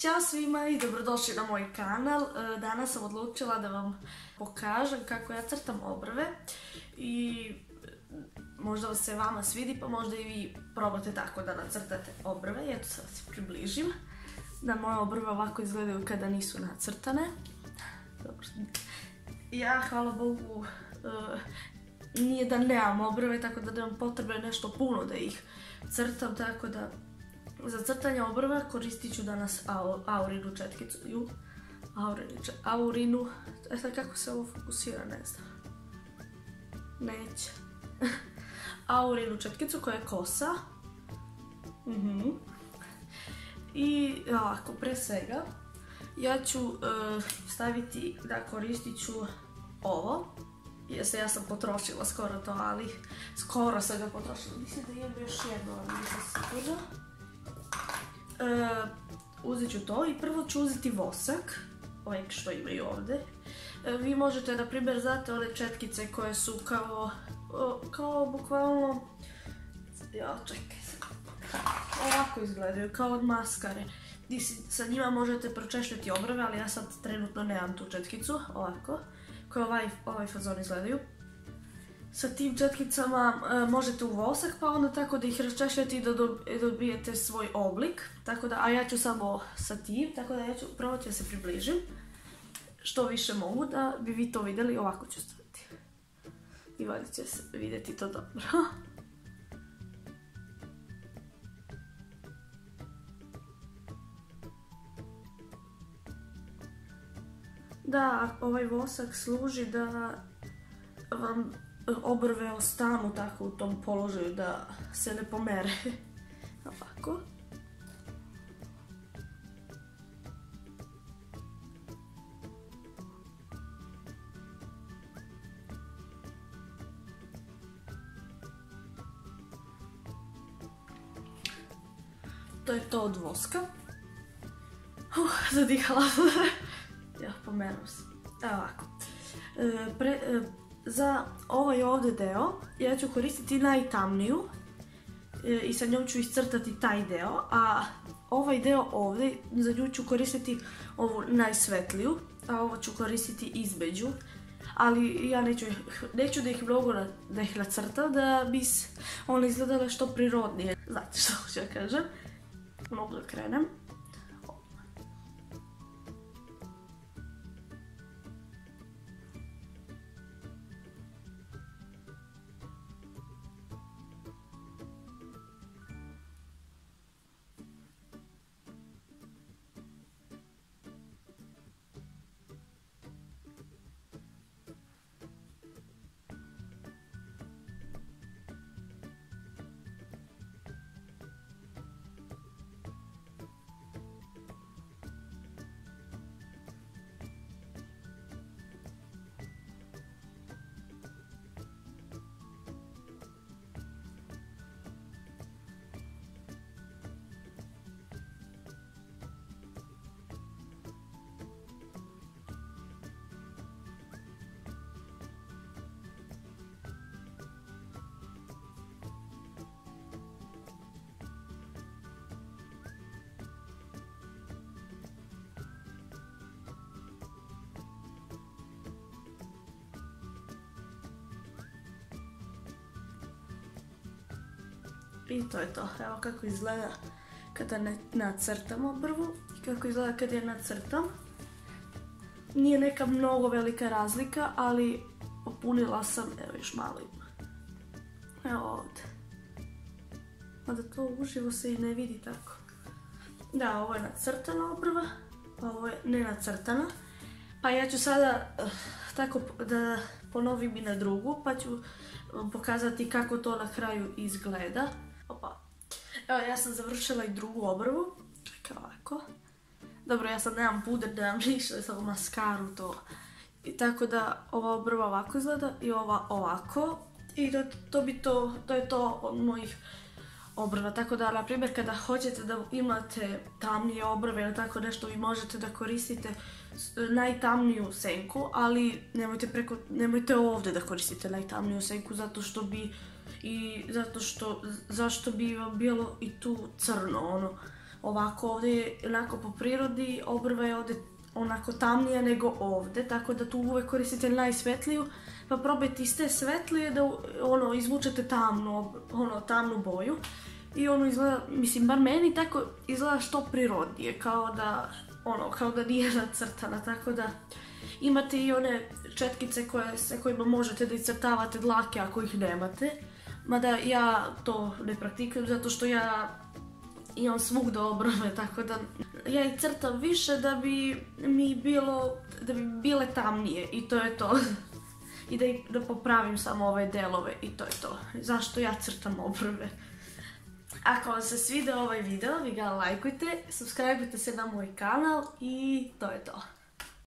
Ćao svima i dobrodošli na moj kanal. Danas sam odlučila da vam pokažem kako ja crtam obrve i možda se vama svidi pa možda i vi probate tako da nacrtate obrve. Eto sad se približim da moje obrve ovako izgledaju kada nisu nacrtane. Dobro. Ja, hvala Bogu, nije da nemam obrve, tako da nemam potrebe nešto puno da ih crtam, tako da za crtanje obrva koristit ću danas Aurinu četkicu. Aurinu, sad kako se ovo fokusira, ne znam. Neće. Aurinu četkicu koja je kosa. I ovako, pre svega, ja ću staviti da koristit ću ovo. Ja sam potrošila skoro to, ali skoro sam ga potrošila. Mislim da imam još jedno, ali nisam sigurna. Uzet ću to i prvo ću uzeti vosak, ovaj što imaju ovdje. Vi možete, na primjer, znate one četkice koje su kao bukvalno, čekaj, ovako izgledaju, kao od maskare. Sa njima možete pročešljati obrve, ali ja sad trenutno nemam tu četkicu, ovako, koje ovaj fazon izgledaju. Sa tim četkicama možete u vosak, pa onda tako da ih raščešljate i da dobijete svoj oblik. A ja ću samo sa tim, tako da ja ću probati da se približim što više mogu da bi vi to vidjeli. Ovako ću staviti. I valjda će se vidjeti to dobro. Da, ovaj vosak služi da vam obrve ostanu tako u tom položaju, da se ne pomere. Ovako. To je to od voska. Zadihala. Ja, pomenuo sam. Evo ovako. Za ovaj ovdje deo ja ću koristiti najtamniju i sa njom ću iscrtati taj deo, a ovaj deo ovdje, za nju ću koristiti ovu najsvetliju, a ovo ću koristiti između, ali ja neću da ih mnogo da ih nacrtam, da bi one izgledale što prirodnije. Znate što hoću da kažem? Mogu da krenem. I to je to. Evo kako izgleda kada ne nacrtam obrvu i kako izgleda kada je nacrtam. Nije neka mnogo velika razlika, ali popunila sam, evo još malo ima. Evo ovdje. Mada to uživo se i ne vidi tako. Da, ovo je nacrtana obrva, a ovo je nenacrtana. Pa ja ću sada tako da ponovim i na drugu, pa ću vam pokazati kako to na kraju izgleda. Evo, ja sam završila i drugu obrvu. Čekaj, ovako. Dobro, ja sad nemam puder, nemam ništa, samo maskaru to. I tako da ova obrva ovako izgleda i ova ovako. I to je to od mojih obrva. Tako da, na primjer, kada hoćete da imate tamnije obrve ili tako nešto, vi možete da koristite najtamniju senku, ali nemojte ovdje da koristite najtamniju senku, zašto bi vam bilo i tu crno, Ovako ovdje je onako po prirodi, obrva je ovdje onako tamnija nego ovdje, tako da tu uvijek koristite najsvetliju, pa probajte iz te svetlije da izvučete tamnu boju. I izgleda, mislim, bar meni tako izgleda što prirodnije, kao da nije nacrtana, tako da imate i one četkice sa kojima možete da iscrtavate dlake ako ih nemate. Mada ja to ne praktikujem zato što ja imam svugdje obrve, tako da ja ih crtam više da bi bile tamnije i to je to. I da popravim samo ove delove i to je to. Zašto ja crtam obrve. Ako vam se svidio ovaj video, vi ga lajkujte, subscribeujte se na moj kanal i to je to.